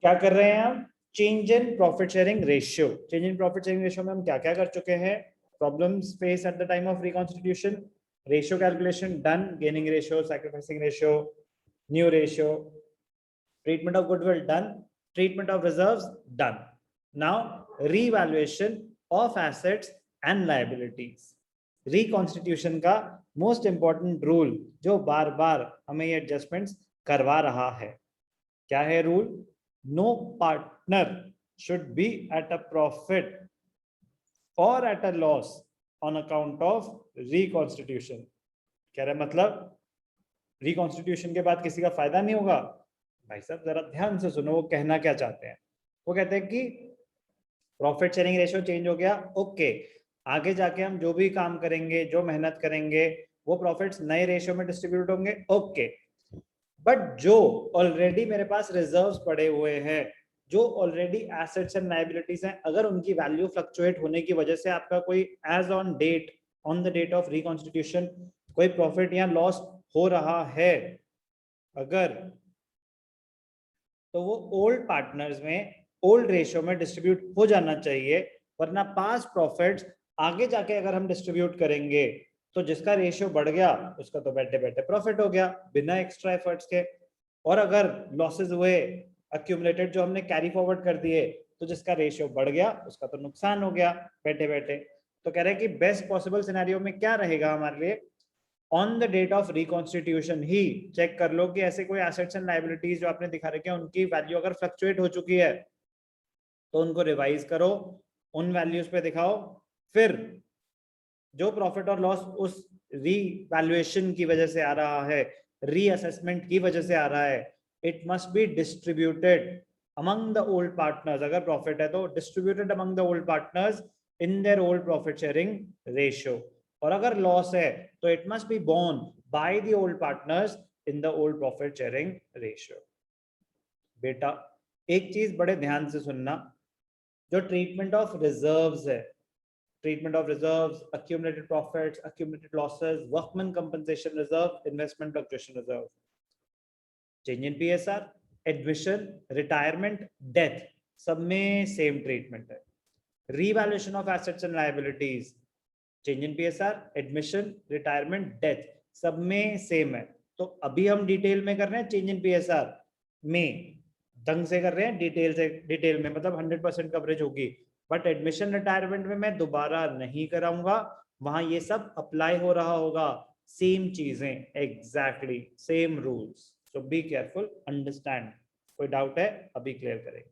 क्या कर रहे हैं हम? Change in profit sharing ratio. Change in profit sharing ratio में हम क्या क्या कर चुके हैं? Problems face at the time of reconstitution, ratio calculation done, gaining ratio, sacrificing ratio, new ratio, treatment of goodwill done, treatment of reserves done. Now revaluation of assets and liabilities. Reconstitution का most important rule जो बार बार हमें ये adjustments करवा रहा है, क्या है rule? No partner should be at a profit और at a loss on account of reconstitution. कह रहे मतलब रिकॉन्स्टिट्यूशन के बाद किसी का फायदा नहीं होगा। भाई साहब जरा ध्यान से सुनो, वो कहना क्या चाहते हैं। वो कहते हैं कि प्रॉफिट शेयरिंग रेशियो चेंज हो गया, ओके, आगे जाके हम जो भी काम करेंगे, जो मेहनत करेंगे, वो प्रॉफिट्स नए रेशियो में डिस्ट्रीब्यूट होंगे, ओके। बट जो ऑलरेडी मेरे पास रिजर्व्स पड़े हुए हैं, जो ऑलरेडी एसेट्स एंड लायबिलिटीज हैं, अगर उनकी वैल्यू फ्लक्चुएट होने की वजह से आपका कोई as on date, on the date of reconstitution कोई प्रॉफिट या लॉस हो रहा है अगर, तो वो ओल्ड पार्टनर्स में ओल्ड रेशियो में डिस्ट्रीब्यूट हो जाना चाहिए। वरना पास प्रॉफिट्स आगे जाके अगर हम डिस्ट्रीब्यूट करेंगे तो जिसका रेशियो बढ़ गया उसका तो बैठे बैठे प्रॉफिट हो गया बिना एक्स्ट्रा एफर्ट्स के, और अगर लॉसेस हुए अक्यूमुलेटेड जो हमने कैरी फॉरवर्ड कर दिए तो जिसका रेशियो बढ़ गया उसका तो नुकसान हो गया बैठे बैठे। तो कह रहे हैं कि बेस्ट पॉसिबल सिनेरियो में क्या रहेगा हमारे लिए, on the date of reconstitution ही चेक कर लो कि ऐसे कोई एसेट्स एंड लायबिलिटीज जो आपने दिखा रखे हैं उनकी वैल्यू अगर फ्लक्चुएट हो चुकी है तो उनको रिवाइज करो, उन वैल्यूज पे दिखाओ, फिर जो प्रॉफिट और लॉस उस रीवैल्यूएशन की वजह से आ रहा है, रीअसेसमेंट की वजह से आ रहा है, it must be distributed among the old partners. अगर प्रॉफिट है तो distributed among the old partners in their old profit sharing ratio, और अगर लॉस है तो it must be borne by the old partners in the old profit sharing ratio. बेटा एक चीज बड़े ध्यान से सुनना, जो ट्रीटमेंट ऑफ रिजर्व्स है, treatment of reserves, accumulated profits, accumulated losses, workman compensation reserve, investment fluctuation reserve, change in PSR, admission, retirement, death, सब में सेम ट्रीटमेंट है। revaluation of assets and liabilities, change in PSR, admission, retirement, death, सब में same है। तो अभी हम detail में कर रहे हैं चेंज इन PSR में, ढंग से कर रहे हैं, डिटेल में मतलब 100% कवरेज होगी। बट एडमिशन रिटायरमेंट में मैं दोबारा नहीं कराऊंगा, वहां ये सब अप्लाई हो रहा होगा, सेम चीजें, exactly same rules. So be careful, understand. कोई डाउट है अभी क्लियर करेंगे।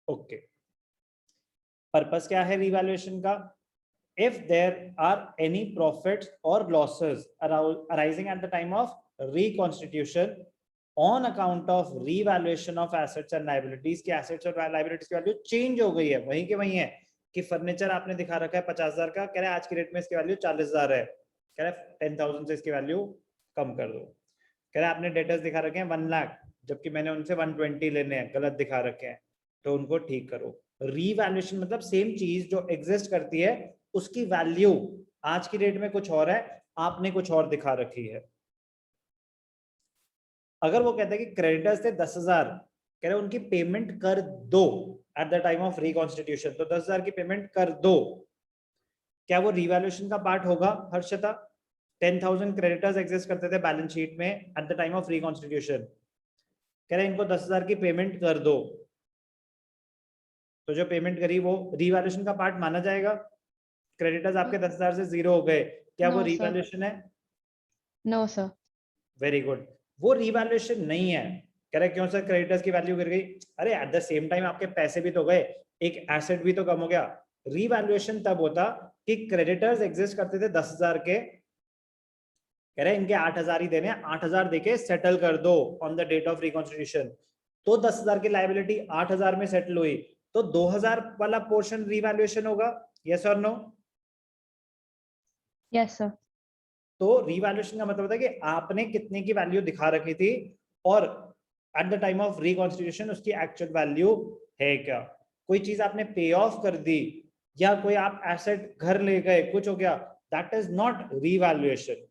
ओके, पर्पस क्या है रिवैल्यूएशन का? If there are any profits और losses arising at the time of reconstitution on account of revaluation of assets and liabilities, की assets और लायबिलिटीज की वैल्यू चेंज हो गई है, वहीं के वहीं है कि फर्नीचर आपने दिखा रखा है 50,000 का, कह रहे हैं आज की रेट में इसकी वैल्यू 40,000 है, कह रहे हैं 10,000 से इसकी वैल्यू कम कर दो। कह रहे हैं आपने डेटर्स दिखा रखे हैं 1 लाख, जबकि मैंने उनसे 120 लेने हैं, गलत दिखा रखे हैं, तो उनको ठीक करो। रीवैल्यूएशन मतलब सेम चीज जो एग्जिस्ट करती है उसकी वैल्यू आज की डेट में कुछ और है, आपने कुछ और दिखा रखी है। अगर वो कहते हैं कि क्रेडिटर्स थे 10,000, कह रहे उनकी पेमेंट कर दो eight the time of reconstitution, तो 10,000 की पेमेंट कर दो, क्या वो रिवैल्यूएशन का पार्ट होगा हर्षिता? 10,000 क्रेडिटर्स एग्जिस्ट करते थे बैलेंस शीट में eight the time of reconstitution, कह रहे इनको 10,000 की पेमेंट कर दो, तो जो पेमेंट करी वो रिवैल्यूएशन का पार्ट माना जाएगा? क्रेडिटर्स आपके 10,000 से जीरो हो गए, क्या वो रिवैल्यूएशन है? No sir. वेरी गुड, वो रिवैल्यूएशन नहीं है। कह रहे क्यों सर, क्रेडिटर्स की वैल्यू गिर गई? अरे एट द सेम टाइम आपके पैसे भी तो गए, एक एसेट भी तो कम हो गया। रिवैल्यूएशन तब होता कि क्रेडिटर्स एग्जिस्ट करते थे 10,000 के, कह रहे इनके 8,000 ही देने, 8,000 देके सेटल कर दो on the date of reconstitution, तो 10,000 की लायबिलिटी 8,000 में सेटल हुई, तो 2,000 वाला पोर्शन रिवैल्यूएशन होगा, यस और नो? Yes sir. तो रिवैल्यूएशन का मतलब है कि आपने कितने की वैल्यू दिखा रखी थी और eight the time of reconstitution उसकी एक्चुअल वैल्यू है क्या। कोई चीज आपने पे ऑफ कर दी या कोई आप एसेट घर ले गए, कुछ हो गया, दैट इज नॉट रिवैल्यूएशन।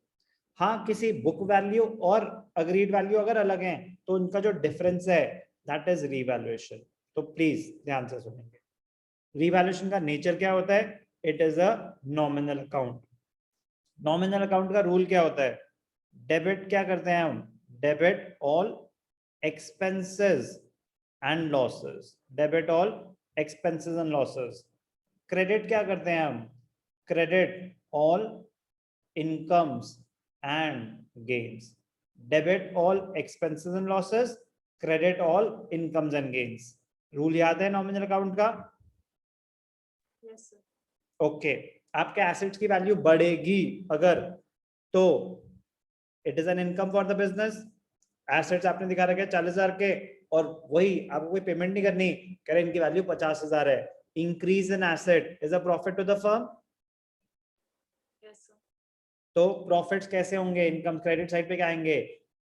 हाँ, किसी बुक वैल्यू और अग्रीड वैल्यू अगर अलग हैं तो उनका जो डिफरेंस है दैट इज रीवैल्यूएशन। तो प्लीज ध्यान से सुनेंगे, रीवैल्यूएशन का नेचर क्या होता है? It is a nominal account. Nominal account का रूल क्या होता है? डेबिट क्या करते हैं हम? Debit all expenses and losses, debit all expenses and losses. Credit क्या करते हैं हम? Credit all incomes and gains. Debit all expenses and losses, credit all incomes and gains. Rule याद है नॉमिनल अकाउंट का? Yes sir. ओके, आपके assets की value बढ़ेगी अगर, तो it is an income for the business. Assets आपने दिखा रखे 40,000 के, और वही आपको कोई पेमेंट नहीं करनी, कह रहे इनकी वैल्यू 50,000 है। Increase in asset is a profit to the firm. Yes sir. तो प्रॉफिट्स कैसे होंगे? इनकम क्रेडिट साइड पे क्या आएंगे?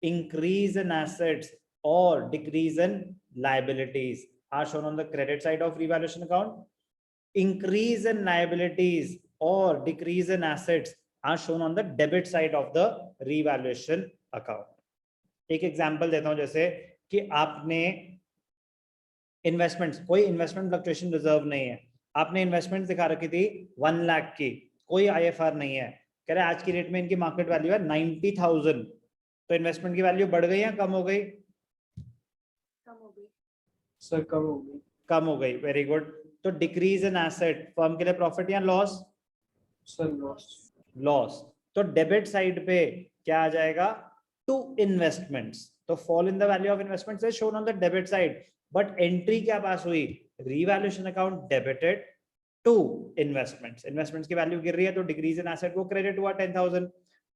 इंक्रीज इन एसेट्स और decrease in liabilities are shown on the credit side of revaluation account. Increase in liabilities or decrease in assets are shown on the debit side of the revaluation account. एक example देता हूं, जैसे कि आपने investments, कोई investment fluctuation reserve नहीं है, आपने इन्वेस्टमेंट दिखा रखी थी 1 लाख की, कोई आईएफआर नहीं है, कह रहे आज की डेट में इनकी मार्केट वैल्यू है 90,000, तो इन्वेस्टमेंट की वैल्यू बढ़ गई या कम हो गई? कम हो गई सर, कम हो गई। कम हो गई, वेरी गुड। तो डिक्रीज इन एसेट फर्म के लिए प्रॉफिट या लॉस? Sir, loss. लॉस। तो डेबिट साइड पे क्या आ जाएगा? To investments. तो fall in the value of investments is shown on the debit side, but entry क्या पास हुई? Revaluation account debited to investments. Investments की वैल्यू गिर रही है तो डिक्रीज इन एसेट को क्रेडिट हुआ 10,000।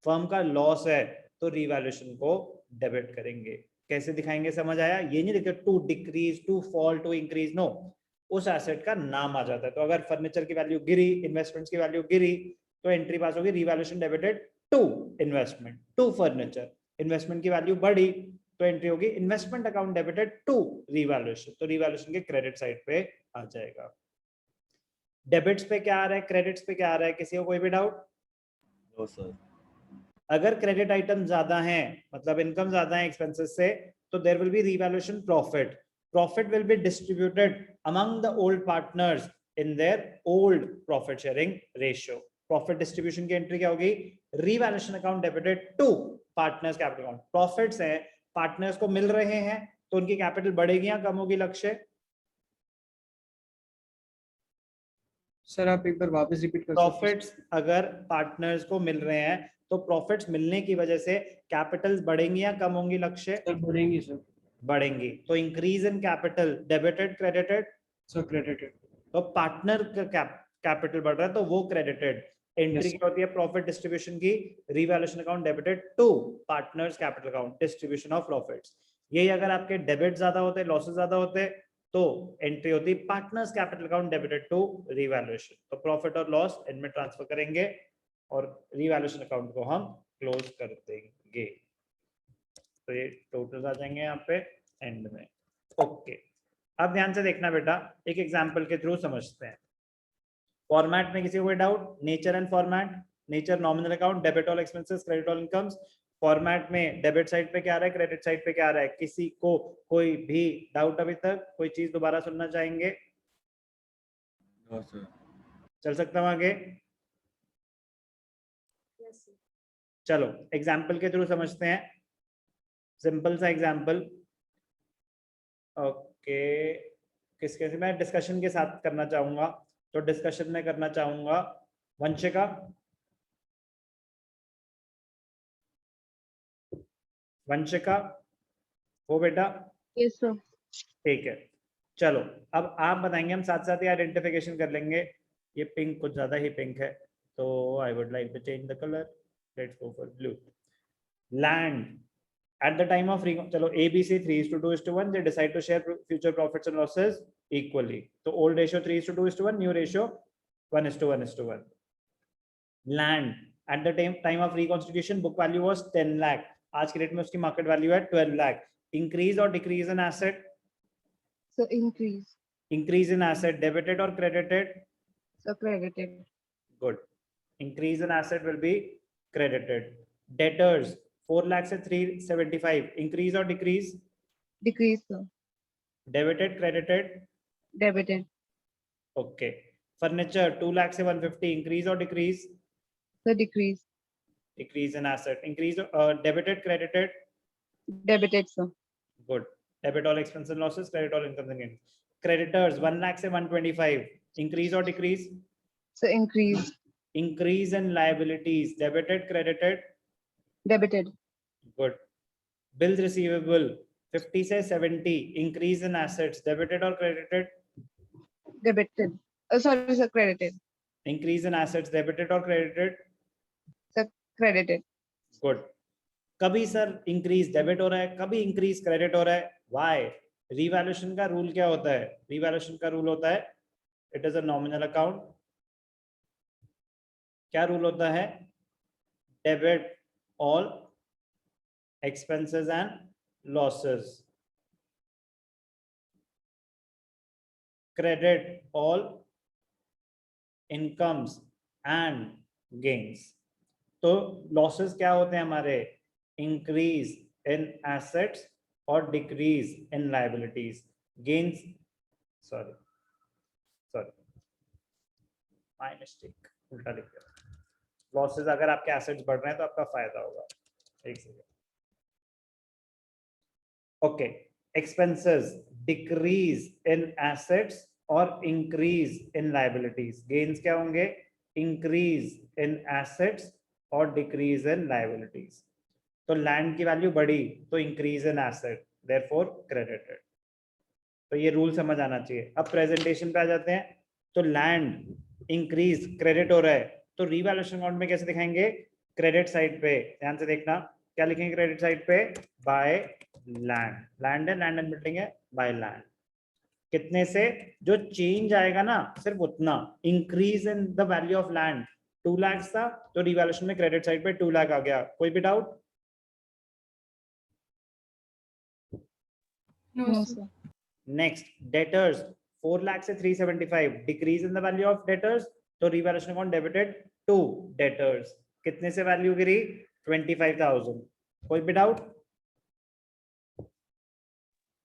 फर्म का लॉस है तो रीवैल्यूएशन को डेबिट करेंगे। कैसे दिखाएंगे, समझ आया? ये नहीं लिखे to decrease, to fall, to increase, no, उस एसेट का नाम आ जाता है। तो अगर फर्नीचर की वैल्यू गिरी, इन्वेस्टमेंट्स की वैल्यू गिरी, तो एंट्री पास होगी revaluation debited to investment, to furniture. Investment की वैल्यू बढ़ी तो एंट्री होगी investment account debited to revaluation, तो रीवैल्यूएशन के क्रेडिट साइड पे आ जाएगा। डेबिट्स पे क्या आ रहा है, क्रेडिट्स पे क्या आ रहा है? किसी को कोई भी डाउट? No sir. अगर क्रेडिट आइटम ज्यादा हैं, मतलब इनकम ज्यादा है एक्सपेंसेस से, तो there will be revaluation profit. Profit will be distributed among the old partners in their old profit sharing ratio. Profit distribution की एंट्री क्या होगी? Revaluation account debited to partners capital account. Profits हैं, partners को मिल रहे हैं, तो उनकी capital बढ़ेगी या कम होगी? लक्ष्य सर, आप एक बार वापस रिपीट कर सकते हैं? प्रॉफिट्स अगर पार्टनर्स को मिल रहे हैं तो प्रॉफिट्स मिलने की वजह से कैपिटल बढ़ेंगी या कम होंगी? लक्ष्य सर, बढ़ेंगी सर। बढ़ेंगी। तो increase in capital debited credited? Sir, credited. तो पार्टनर का कैपिटल बढ़ रहा है तो वो क्रेडिटेड। Entry Yes. क्या होती है प्रॉफिट डिस्ट्रीब्यूशन की? Revaluation account debited to partners capital account, distribution of profits. यही अगर आपके डेबिट ज्यादा होते, लॉसेस ज्यादा होते, तो एंट्री होती partners capital account debited to revaluation. तो प्रॉफिट और लॉस इनमें ट्रांसफर करेंगे और रीवैल्यूएशन अकाउंट को हम क्लोज कर देंगे। तो ये टोटल आ जाएंगे यहाँ पे एंड में। ओके, अब ध्यान से देखना बेटा, एक एग्जांपल के थ्रू समझते हैं। फॉर्मेट में किसी को कोई doubt? Nature and format. Nature nominal account, debit all expenses, credit all incomes. Format में डेबिट साइड पे क्या आ रहा है, क्रेडिट साइड पे क्या आ रहा है? किसी को कोई भी डाउट अभी तक? कोई चीज दोबारा सुनना चाहेंगे? No sir. चल सकता हूँ आगे? Yes sir. चलो एग्जाम्पल के थ्रू समझते हैं, सिंपल सा एग्जाम्पल। ओके, किसके से मैं डिस्कशन के साथ करना चाहूंगा? तो डिस्कशन में करना चाहूंगा वंशिका। वंशिका हो बेटा? Yes, sir. ठीक है, चलो अब आप बताएंगे, हम साथ साथ ही आइडेंटिफिकेशन कर लेंगे। ये पिंक कुछ ज्यादा ही पिंक है, तो I would like to change the colour, let's go for blue. Land at the time of चलो ABC 3:2:1, they decide to share future profits and losses equally. तो old ratio 3:2:1, new ratio 1:1:1. Land at the time of reconstitution book value was 10 lakh, आज की date में उसकी market value है 12 lakh. Increase or decrease in asset? So increase. Increase in asset, debited or credited? So credited. Good. Increase in asset will be credited. Debtors 4 lakh से 375, increase or decrease? Decrease, sir. Debited credited Debited. Okay furniture 2 lakh से 150 increase और decrease So decrease. Decrease in asset increase debited credited Debited, sir. Good debit all expenses losses credit all income and gains creditors 1 lakh से 125 increase और decrease So increase. increase in liabilities debited credited Debited. good bills receivable 50 से 70 increase in assets debited or credited Debited. Sorry, sir. Credited. increase in assets debited or credited Sir, credited. good कभी sir increase debit हो रहा है कभी increase credit हो रहा है why revaluation का रूल क्या होता है रिवैल्यूएशन का रूल होता है it is a nominal account क्या रूल होता है debit all expenses and losses credit all incomes and gains तो losses क्या होते हैं हमारे increase in assets और decrease in liabilities gains sorry my mistake उल्टा लिख दिया losses अगर आपके assets बढ़ रहे हैं तो आपका फायदा होगा एक second okay expenses decrease in assets और increase in liabilities gains क्या होंगे increase in assets और decrease in liabilities तो लैंड की वैल्यू बढ़ी तो increase in asset therefore credited तो ये रूल समझ आना चाहिए अब प्रेजेंटेशन पे आ जाते हैं तो लैंड इंक्रीज क्रेडिट हो रहा है तो रिवैल्यूएशन अकाउंट में कैसे दिखाएंगे क्रेडिट साइड पे ध्यान से देखना क्या लिखेंगे क्रेडिट साइड पे बाय लैंड है लैंड एंड बिल्डिंग है बाय लैंड कितने से जो चेंज आएगा ना सिर्फ उतना increase in the value of land 2 lakh था तो रिवैल्यूएशन में क्रेडिट साइड पे 2 लाख आ गया कोई भी doubt No, sir. Next debtors 4 lakh से 375 decrease in the value of debtors तो revaluation account debited to debtors कितने से वैल्यू गिरी 25,000 कोई भी डाउट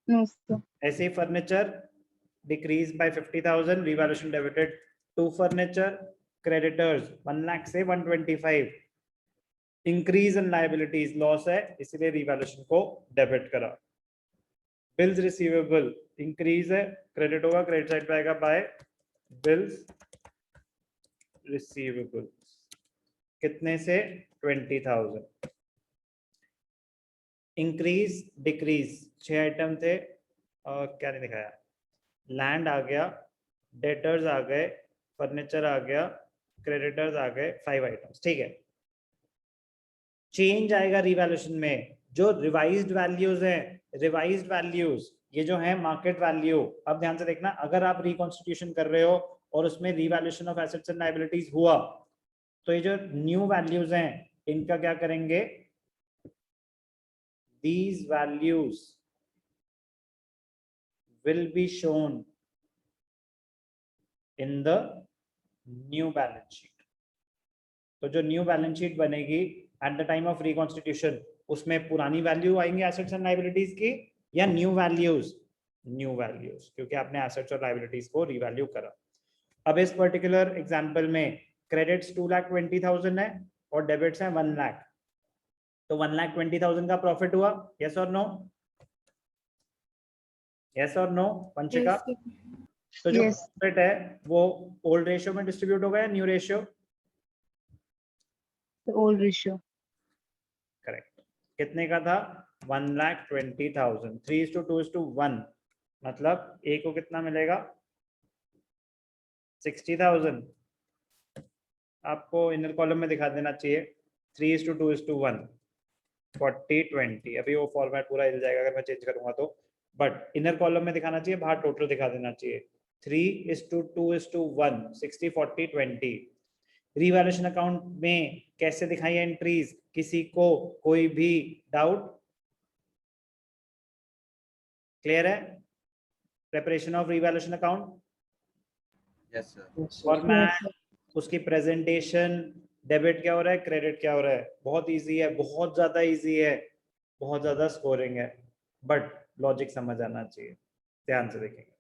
No, sir. ऐसे ही furniture decrease by 50,000 revaluation debited to furniture creditors 1 lakh से 125 इंक्रीज इन लायबिलिटीज लॉस है इसलिए रिवैल्यूएशन को डेबिट करा बिल्स रिसीवेबल इंक्रीज है क्रेडिट होगा क्रेडिट साइड पे आएगा बाय बिल्स रिसीवेबल कितने से 20,000 इंक्रीज डिक्रीज 6 आइटम थे क्या नहीं दिखाया लैंड आ गया डेटर्स आ गए फर्नीचर आ गया क्रेडिटर्स आ गए 5 आइटम्स ठीक है चेंज आएगा रिवैल्यूएशन में जो रिवाइज्ड वैल्यूज हैं रिवाइज्ड वैल्यूज ये जो है मार्केट वैल्यू अब ध्यान से देखना अगर आप रिकॉन्स्टिट्यूशन कर रहे हो और उसमें revaluation of assets and liabilities हुआ तो ये जो न्यू वैल्यूज हैं इनका क्या करेंगे these values will be shown in the new balance sheet तो जो न्यू बैलेंस शीट बनेगी eight the time of reconstitution उसमें पुरानी वैल्यू आएंगे एसेट्स एंड लायबिलिटीज की या न्यू वैल्यूज क्योंकि आपने एसेट्स और लायबिलिटीज को रिवैल्यू करा अब इस पर्टिकुलर एग्जांपल में क्रेडिट्स 2,20,000 है और डेबिट्स हैं 1 लाख तो 1,20,000 का प्रॉफिट हुआ यस और नो वंशिका Yes, sir. तो जो Yes. प्रॉफिट है वो ओल्ड रेशियो में डिस्ट्रीब्यूट होगा या new ratio The old ratio. Correct कितने का था 1,20,000 3:2:1 मतलब ए को कितना मिलेगा 60,000 आपको इनर कॉलम में दिखा देना चाहिए 3:2:1 40-20 अभी वो फॉर्मेट पूरा हिल जाएगा अगर मैं चेंज करूंगा तो बट इनर कॉलम में दिखाना चाहिए बाहर टोटल दिखा देना चाहिए 3:2:1 60-40-20 रिवैल्यूएशन अकाउंट में कैसे दिखाई एंट्रीज किसी को कोई भी डाउट क्लियर है preparation of revaluation account Yes, sir. Format उसकी प्रेजेंटेशन डेबिट क्या हो रहा है क्रेडिट क्या हो रहा है बहुत इजी है बहुत ज्यादा इजी है बहुत ज्यादा स्कोरिंग है बट लॉजिक समझ आना चाहिए ध्यान से देखेंगे।